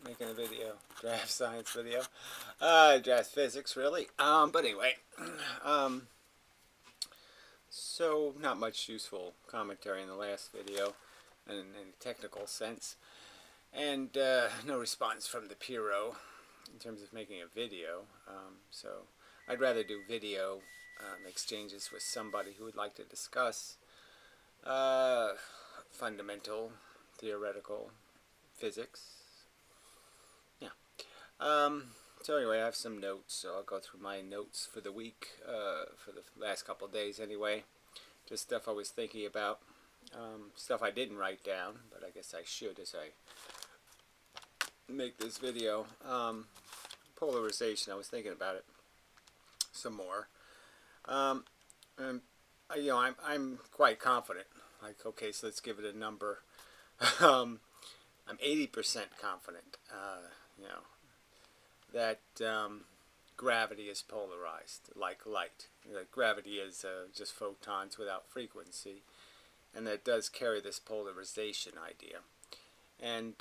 Making a video, draft science video, draft physics really. But anyway, um, so not much useful commentary in the last video, in a technical sense, and no response from the Piro in terms of making a video. So I'd rather do video exchanges with somebody who would like to discuss fundamental theoretical physics. Yeah. Um, so anyway, I have some notes, so I'll go through my notes for the week, for the last couple of days anyway. Just stuff I was thinking about, stuff I didn't write down, but I guess I should as I make this video. Polarization, I was thinking about it some more. And, I'm quite confident. Like, okay, so let's give it a number. I'm 80% confident, that gravity is polarized, like light. That gravity is just photons without frequency, and that does carry this polarization idea. And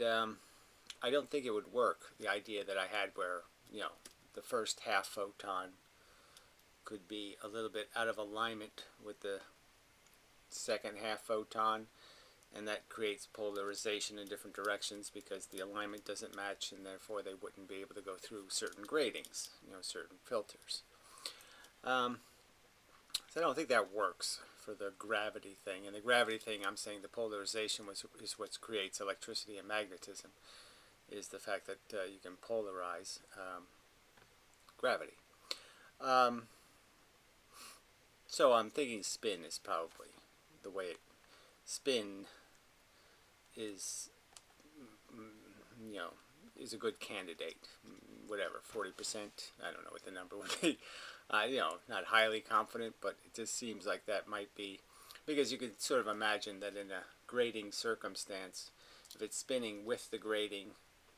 I don't think it would work, the idea that I had where, the first half photon could be a little bit out of alignment with the second half photon, and that creates polarization in different directions because the alignment doesn't match, and therefore they wouldn't be able to go through certain gratings, certain filters. So I don't think that works for the gravity thing. And the gravity thing, I'm saying the polarization is what creates electricity and magnetism, is the fact that you can polarize gravity. So I'm thinking spin is probably the way spin is, is a good candidate. Whatever, 40%. I don't know what the number would be. Not highly confident, but it just seems like that might be, because you could sort of imagine that in a grating circumstance, if it's spinning with the grating,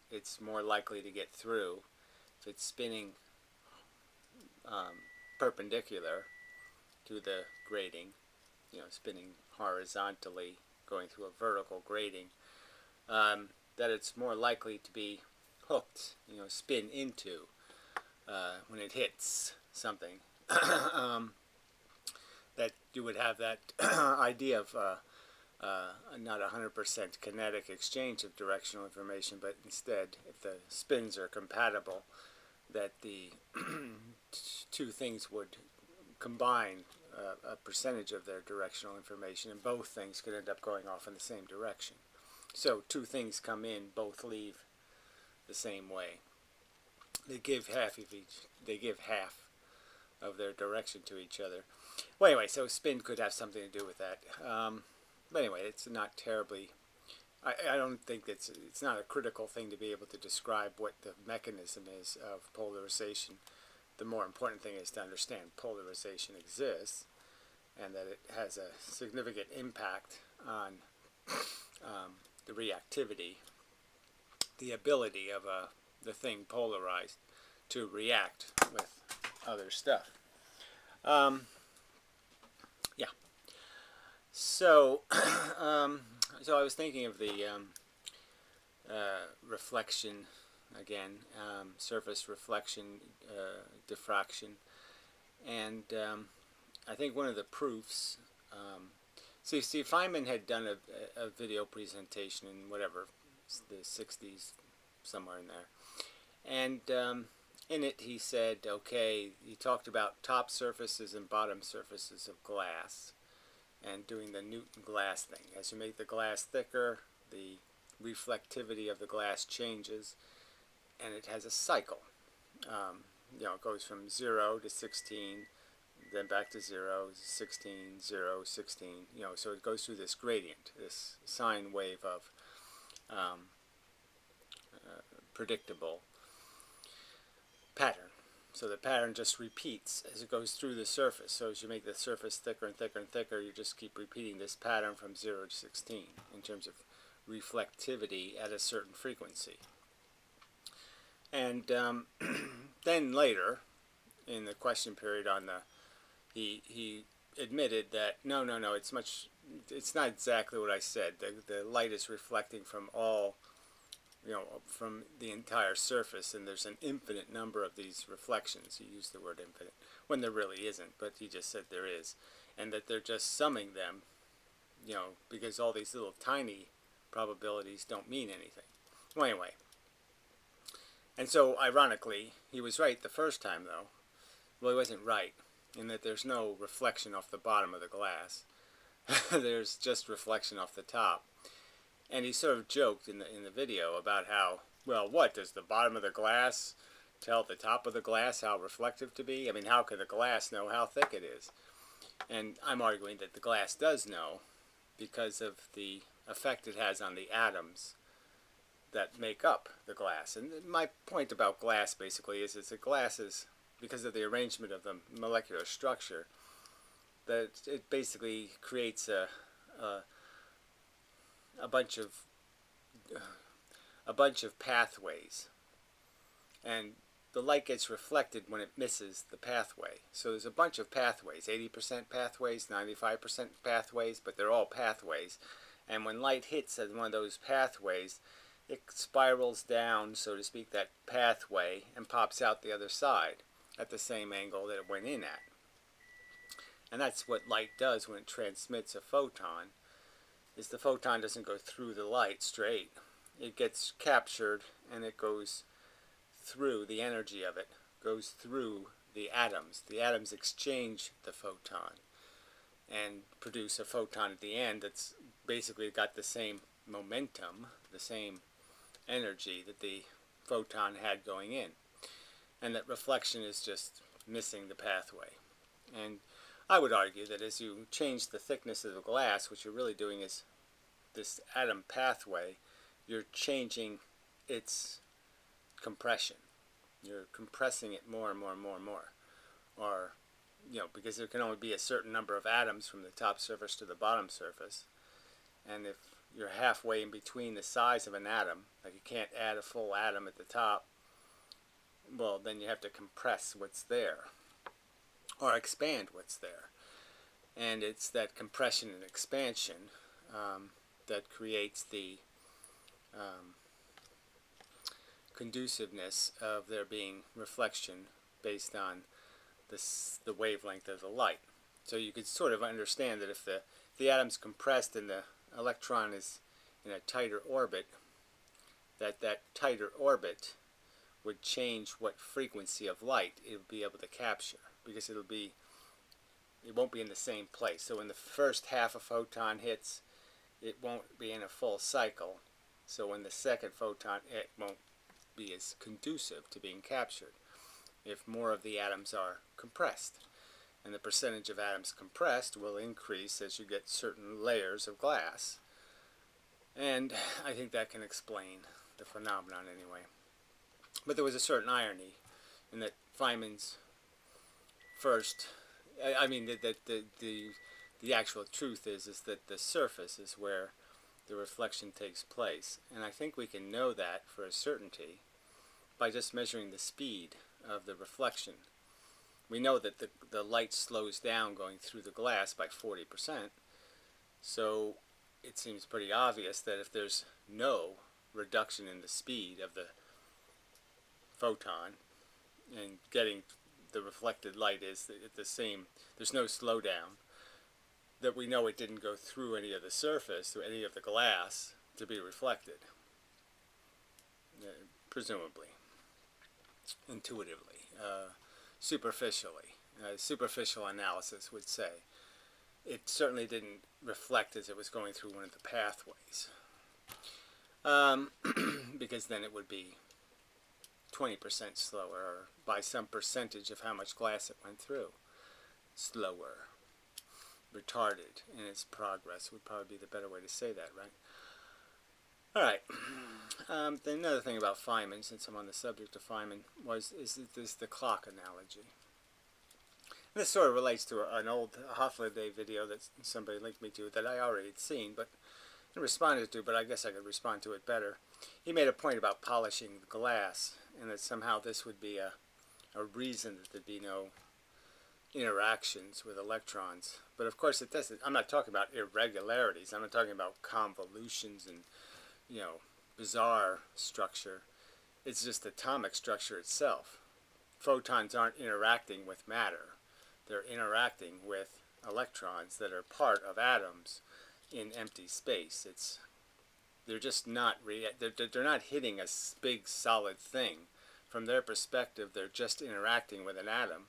it's more likely to get through. If it's spinning perpendicular to the grating, spinning horizontally, going through a vertical grating, that it's more likely to be hooked, spin into when it hits something. That you would have that idea of not 100% kinetic exchange of directional information, but instead, if the spins are compatible, that the two things would combine a percentage of their directional information, and both things could end up going off in the same direction. So two things come in, both leave the same way. They give half of each. They give half of their direction to each other. Well, anyway, so spin could have something to do with that. But anyway, it's not terribly. I don't think it's not a critical thing to be able to describe what the mechanism is of polarization. The more important thing is to understand polarization exists, and that it has a significant impact on the reactivity, the ability of the thing polarized to react with other stuff. Yeah. So, so I was thinking of the reflection again, surface reflection, diffraction, and I think one of the proofs. See, Feynman had done a video presentation in whatever, the 60s, somewhere in there. And in it he said, okay, he talked about top surfaces and bottom surfaces of glass, and doing the Newton glass thing. As you make the glass thicker, the reflectivity of the glass changes, and it has a cycle. It goes from 0 to 16, then back to 0, 16, 0, 16, so it goes through this gradient, this sine wave of predictable pattern. So the pattern just repeats as it goes through the surface. So as you make the surface thicker and thicker and thicker, you just keep repeating this pattern from 0 to 16 in terms of reflectivity at a certain frequency. And then later, in the question period on the, he admitted that no, it's not exactly what I said. The light is reflecting from all from the entire surface, and there's an infinite number of these reflections. He used the word infinite when there really isn't, but he just said there is, and that they're just summing them, because all these little tiny probabilities don't mean anything. Well, anyway, and so ironically, he was right the first time, though. Well, he wasn't right in that there's no reflection off the bottom of the glass. There's just reflection off the top. And he sort of joked in the video about how, well, what does the bottom of the glass tell the top of the glass how reflective to be? I mean, how could the glass know how thick it is? And I'm arguing that the glass does know because of the effect it has on the atoms that make up the glass. And my point about glass basically is that glass is, because of the arrangement of the molecular structure, that it basically creates a bunch of pathways, and the light gets reflected when it misses the pathway. So there's a bunch of pathways, 80% pathways, 95% pathways, but they're all pathways. And when light hits at one of those pathways, it spirals down, so to speak, that pathway and pops out the other side at the same angle that it went in at. And that's what light does when it transmits a photon, is the photon doesn't go through the light straight. It gets captured and it goes through, the energy of it goes through the atoms. The atoms exchange the photon and produce a photon at the end that's basically got the same momentum, the same energy that the photon had going in. And that reflection is just missing the pathway. And I would argue that as you change the thickness of the glass, what you're really doing is this atom pathway, you're changing its compression. You're compressing it more and more and more and more. Or, because there can only be a certain number of atoms from the top surface to the bottom surface. And if you're halfway in between the size of an atom, like you can't add a full atom at the top, well, then you have to compress what's there, or expand what's there. And it's that compression and expansion that creates the conduciveness of there being reflection based on the wavelength of the light. So you could sort of understand that if the atom's compressed and the electron is in a tighter orbit, that tighter orbit would change what frequency of light it would be able to capture, because it won't be in the same place. So when the first half a photon hits, it won't be in a full cycle. So when the second photon, it won't be as conducive to being captured if more of the atoms are compressed. And the percentage of atoms compressed will increase as you get certain layers of glass. And I think that can explain the phenomenon anyway. But there was a certain irony in that Feynman's first, the actual truth is that the surface is where the reflection takes place. And I think we can know that for a certainty by just measuring the speed of the reflection. We know that the light slows down going through the glass by 40%. So it seems pretty obvious that if there's no reduction in the speed of the photon and getting the reflected light is the same, there's no slowdown, that we know it didn't go through any of the surface or any of the glass to be reflected. Presumably, intuitively, superficially. Superficial analysis would say it certainly didn't reflect as it was going through one of the pathways, because then it would be 20% slower, or by some percentage of how much glass it went through. Slower, retarded in its progress would probably be the better way to say that, right? All right. Then another thing about Feynman, since I'm on the subject of Feynman, is the clock analogy. And this sort of relates to an old Hoffler video that somebody linked me to that I already had seen, but I responded to, but I guess I could respond to it better. He made a point about polishing the glass, and that somehow this would be a reason that there'd be no interactions with electrons. But of course it doesn't. I'm not talking about irregularities. I'm not talking about convolutions and, bizarre structure. It's just atomic structure itself. Photons aren't interacting with matter. They're interacting with electrons that are part of atoms in empty space. They're just not they're not hitting a big solid thing. From their perspective, they're just interacting with an atom,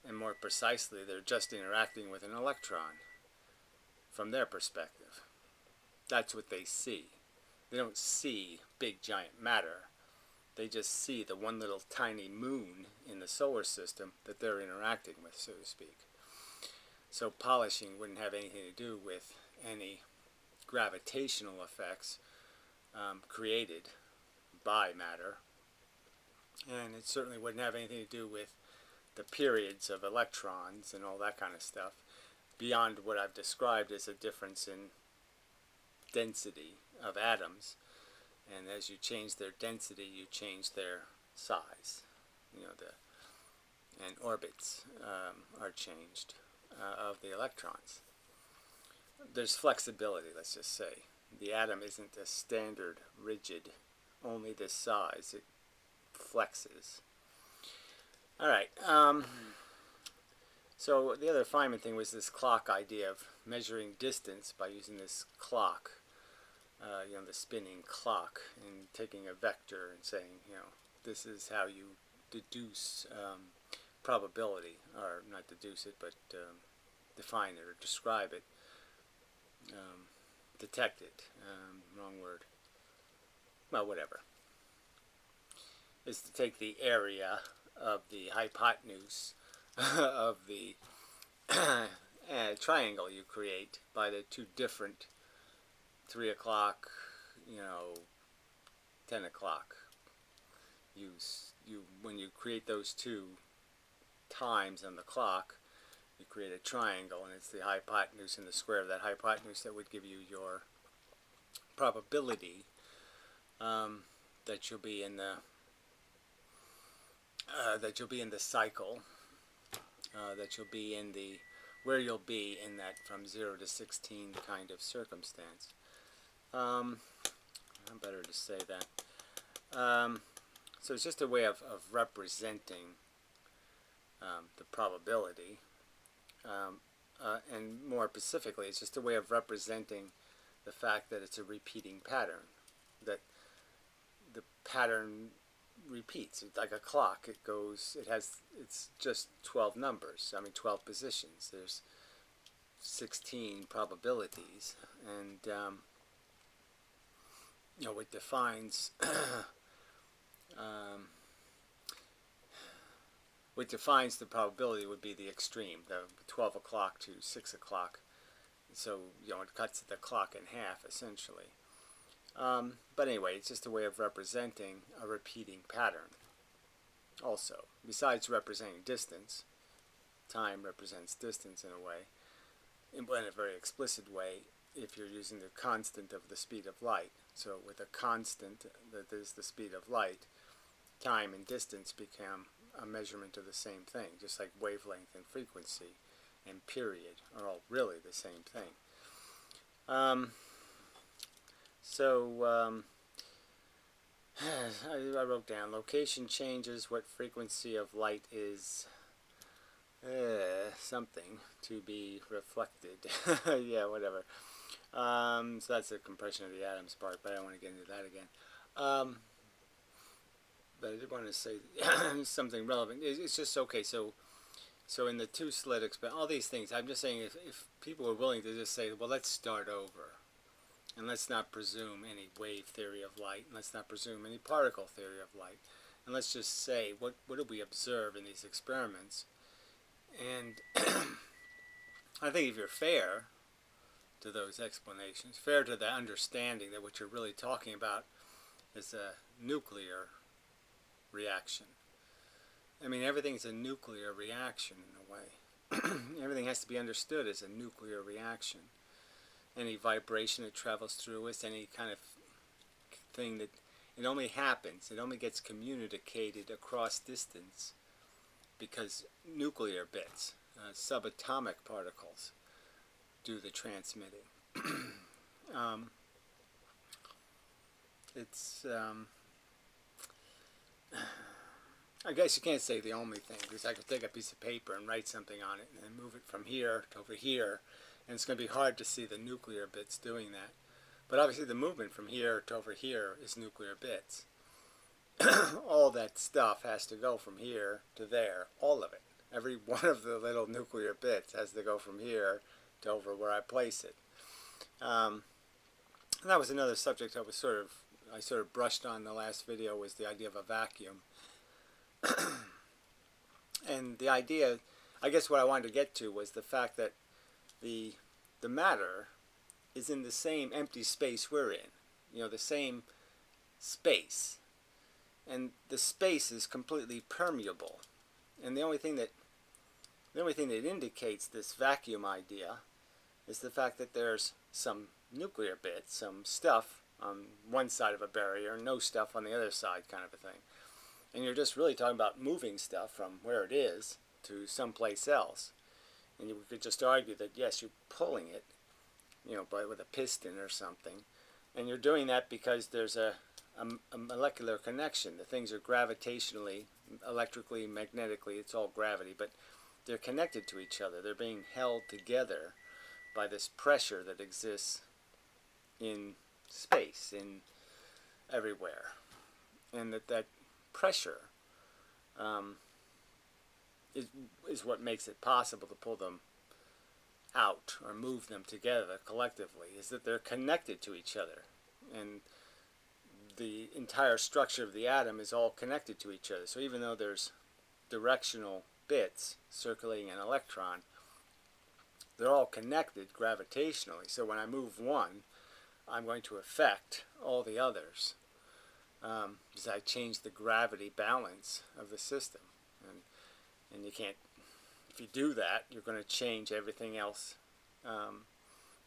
and more precisely, they're just interacting with an electron. From their perspective, that's what they see. They don't see big giant matter. They just see the one little tiny moon in the solar system that they're interacting with, so to speak. So polishing wouldn't have anything to do with any gravitational effects created by matter. And it certainly wouldn't have anything to do with the periods of electrons and all that kind of stuff, beyond what I've described as a difference in density of atoms. And as you change their density, you change their size. And orbits are changed of the electrons. There's flexibility, let's just say. The atom isn't a standard, rigid, only this size. It flexes. All right. So the other Feynman thing was this clock idea of measuring distance by using this clock, the spinning clock, and taking a vector and saying, this is how you deduce probability, or not deduce it, but define it or describe it, detect it, wrong word, well, whatever, is to take the area of the hypotenuse of the triangle you create by the two different 3 o'clock, 10 o'clock. When you create those two times on the clock, you create a triangle, and it's the hypotenuse and the square of that hypotenuse that would give you your probability that you'll be in the cycle, that you'll be in the where you'll be in that from 0 to 16 kind of circumstance. Better to say that. So it's just a way of representing the probability, and more specifically, it's just a way of representing the fact that it's a repeating pattern, that the pattern repeats. It's like a clock. It's just 12 numbers. 12 positions. There's 16 probabilities, and what defines what defines the probability would be the extreme, the 12 o'clock to 6 o'clock. So it cuts the clock in half essentially. But anyway, it's just a way of representing a repeating pattern. Also, besides representing distance, time represents distance in a way, in a very explicit way, if you're using the constant of the speed of light. So with a constant that is the speed of light, time and distance become a measurement of the same thing, just like wavelength and frequency and period are all really the same thing. I wrote down location changes, what frequency of light is something to be reflected. Yeah, whatever. So that's the compression of the atoms part, but I don't want to get into that again. But I did want to say something relevant. It's just okay. So in the two-slit experiment, all these things, I'm just saying if people are willing to just say, well, let's start over, and let's not presume any wave theory of light, and let's not presume any particle theory of light, and let's just say, what did we observe in these experiments? And I think if you're fair to those explanations, fair to the understanding that what you're really talking about is a nuclear reaction. Everything's a nuclear reaction in a way. Everything has to be understood as a nuclear reaction. Any vibration that travels through us, any kind of thing that it only happens, it only gets communicated across distance because nuclear bits, subatomic particles, do the transmitting. it's I guess you can't say the only thing, because I could take a piece of paper and write something on it and then move it from here to over here, and it's going to be hard to see the nuclear bits doing that. But obviously the movement from here to over here is nuclear bits. All that stuff has to go from here to there, all of it. Every one of the little nuclear bits has to go from here to over where I place it. And that was another subject I sort of brushed on in the last video, was the idea of a vacuum. And the idea, I guess what I wanted to get to was the fact that the matter is in the same empty space we're in. You know, the same space. And the space is completely permeable. And the only thing that indicates this vacuum idea is the fact that there's some nuclear bits, some stuff on one side of a barrier, no stuff on the other side, kind of a thing. And you're just really talking about moving stuff from where it is to someplace else. And you could just argue that, yes, you're pulling it, you know, with a piston or something. And you're doing that because there's a molecular connection. The things are gravitationally, electrically, magnetically, it's all gravity, but they're connected to each other. They're being held together by this pressure that exists in space, in everywhere. And that pressure is what makes it possible to pull them out or move them together collectively, is that they're connected to each other. And the entire structure of the atom is all connected to each other. So even though there's directional bits circulating an electron, they're all connected gravitationally. So when I move one, I'm going to affect all the others, because I change the gravity balance of the system. And you can't, if you do that, you're going to change everything else,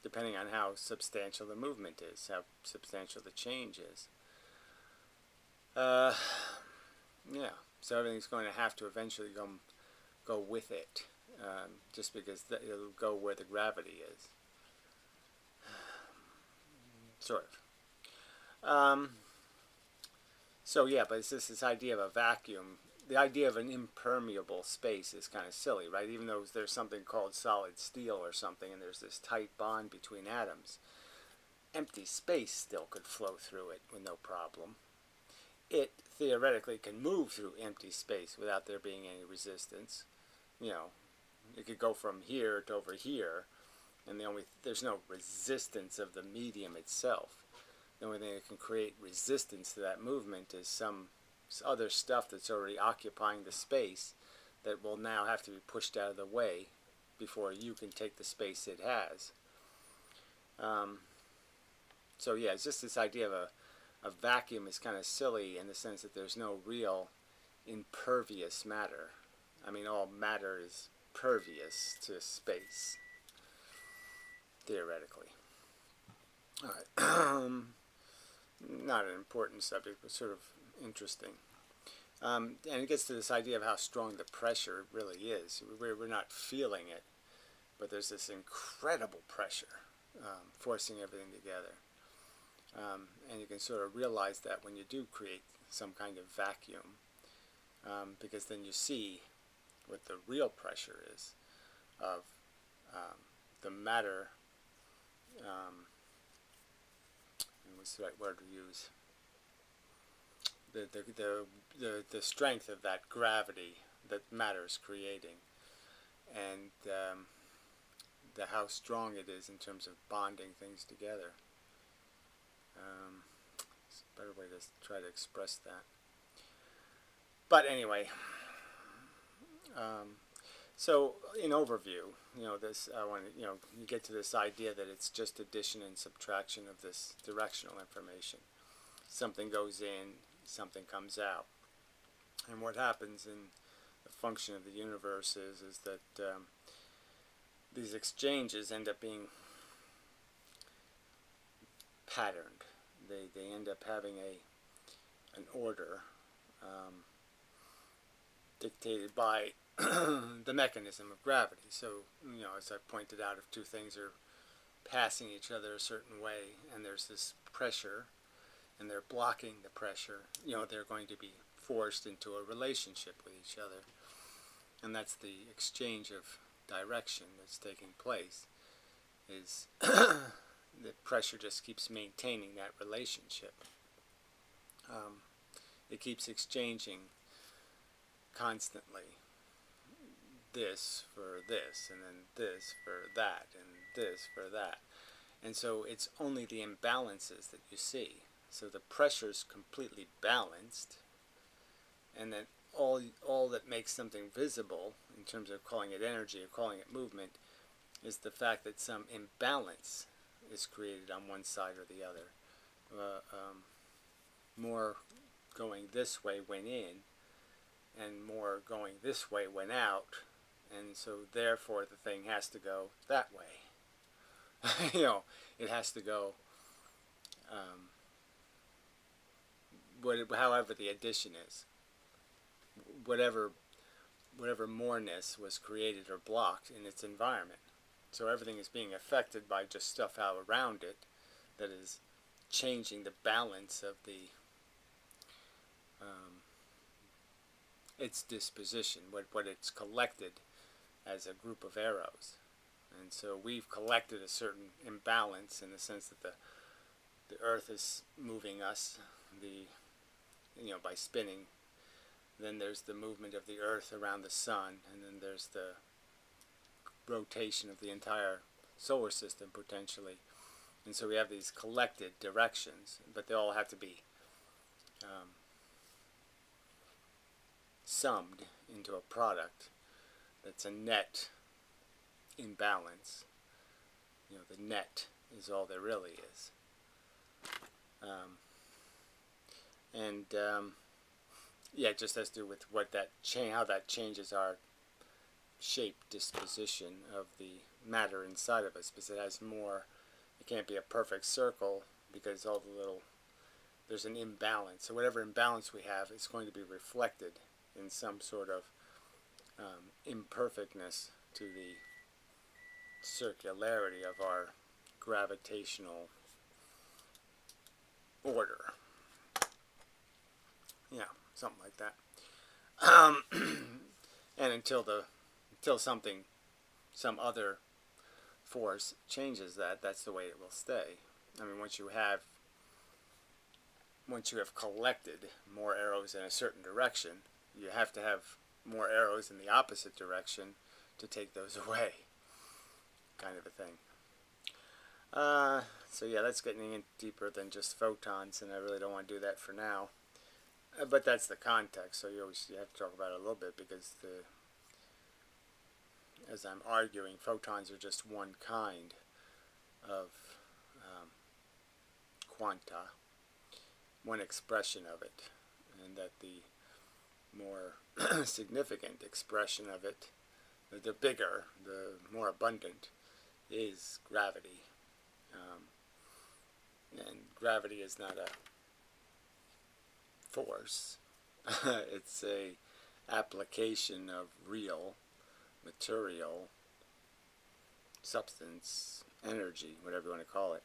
depending on how substantial the movement is, how substantial the change is. Yeah, so everything's going to have to eventually go with it, just because it'll go where the gravity is. Sort of. So yeah, but it's just this idea of a vacuum. The idea of an impermeable space is kind of silly, right? Even though there's something called solid steel or something, and there's this tight bond between atoms, empty space still could flow through it with no problem. It theoretically can move through empty space without there being any resistance. You know, it could go from here to over here, and there's no resistance of the medium itself. The only thing that can create resistance to that movement is some other stuff that's already occupying the space that will now have to be pushed out of the way before you can take the space it has. So yeah, it's just this idea of a vacuum is kind of silly in the sense that there's no real impervious matter. I mean, all matter is pervious to space, theoretically. All right. Not an important subject, but sort of interesting. And it gets to this idea of how strong the pressure really is. We're not feeling it, but there's this incredible pressure forcing everything together. And you can sort of realize that when you do create some kind of vacuum, because then you see what the real pressure is of the matter. What's the right word to use? The strength of that gravity that matter is creating, and how strong it is in terms of bonding things together. It's a better way to try to express that. But anyway, so in overview, I want to, you get to this idea that it's just addition and subtraction of this directional information. Something goes in, something comes out. And what happens in the function of the universe is that these exchanges end up being patterned. They end up having an order dictated by the mechanism of gravity. So, as I pointed out, if two things are passing each other a certain way and there's this pressure and they're blocking the pressure, they're going to be forced into a relationship with each other. And that's the exchange of direction that's taking place, is the pressure just keeps maintaining that relationship. It keeps exchanging constantly, this for this, and then this for that, and this for that. And so it's only the imbalances that you see. So the pressure's completely balanced, and then all that makes something visible, in terms of calling it energy or calling it movement, is the fact that some imbalance is created on one side or the other. More going this way when in, and more going this way when out, and so therefore the thing has to go that way. It has to go however the addition is. Whatever moreness was created or blocked in its environment. So everything is being affected by just stuff out around it that is changing the balance of its disposition, what it's collected as a group of arrows. And so we've collected a certain imbalance in the sense that the earth is moving us, by spinning. Then there's the movement of the earth around the sun, and then there's the rotation of the entire solar system potentially. And so we have these collected directions, but they all have to be summed into a product that's a net imbalance. The net is all there really is. It just has to do with how that changes our shape disposition of the matter inside of us, because it has more. It can't be a perfect circle because there's an imbalance. So whatever imbalance we have is going to be reflected in some sort of imperfectness to the circularity of our gravitational order. Something like that. And until some other force changes that's the way it will stay. I mean, once you have collected more arrows in a certain direction, you have to have more arrows in the opposite direction to take those away, kind of a thing. So yeah, that's getting in deeper than just photons, and I really don't want to do that for now. But that's the context, so you have to talk about it a little bit, because as I'm arguing, photons are just one kind of quanta, one expression of it, and that the more significant expression of it, the bigger, the more abundant, is gravity. And gravity is not a force. It's a application of real material substance, energy, whatever you want to call it.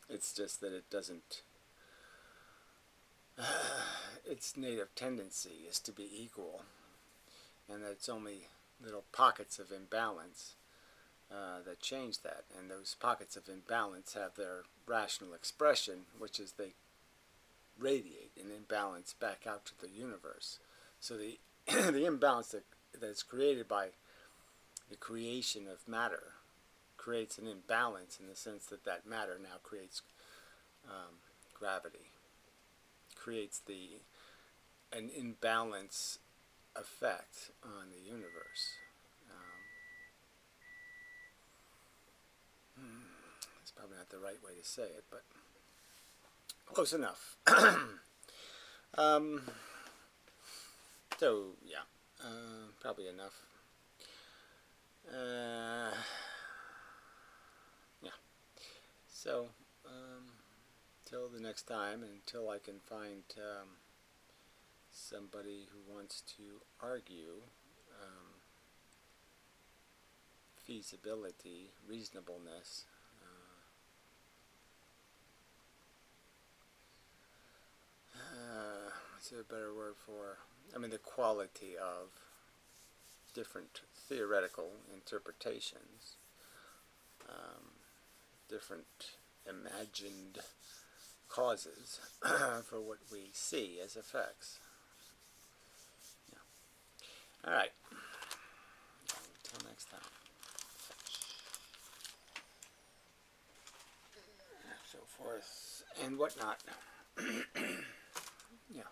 It's just that it doesn't its native tendency is to be equal, and that it's only little pockets of imbalance that change that, and those pockets of imbalance have their rational expression, which is they radiate an imbalance back out to the universe. So the the imbalance that's created by the creation of matter creates an imbalance, in the sense that matter now creates gravity, creates an imbalance effect on the universe. It's probably not the right way to say it, but close enough. So yeah, probably enough. Yeah. So till the next time, until I can find somebody who wants to argue feasibility, reasonableness, what's a better word for, I mean, the quality of different theoretical interpretations, different imagined causes for what we see as effects. Yeah. All right. Until next time. So forth and whatnot. Yeah.